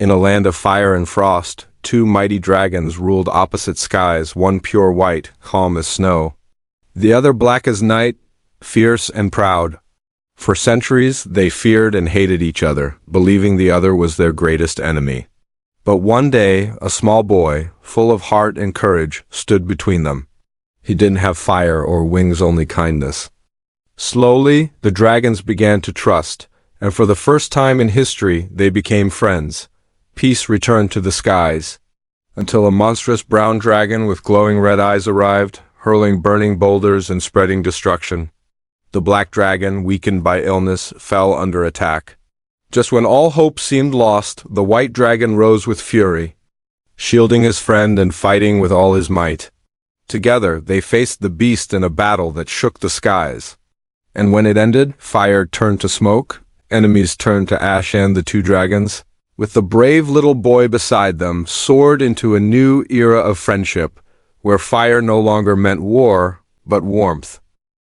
In a land of fire and frost, two mighty dragons ruled opposite skies, one pure white, calm as snow, the other black as night, fierce and proud. For centuries, they feared and hated each other, believing the other was their greatest enemy. But one day, a small boy, full of heart and courage, stood between them. He didn't have fire or wings, only kindness. Slowly, the dragons began to trust, and for the first time in history, they became friends. Peace returned to the skies, until a monstrous brown dragon with glowing red eyes arrived, hurling burning boulders and spreading destruction. The black dragon, weakened by illness, fell under attack. Just when all hope seemed lost, the white dragon rose with fury, shielding his friend and fighting with all his might. Together, they faced the beast in a battle that shook the skies. And when it ended, fire turned to smoke, enemies turned to ash, and the two dragons, with the brave little boy beside them, soared into a new era of friendship, where fire no longer meant war, but warmth.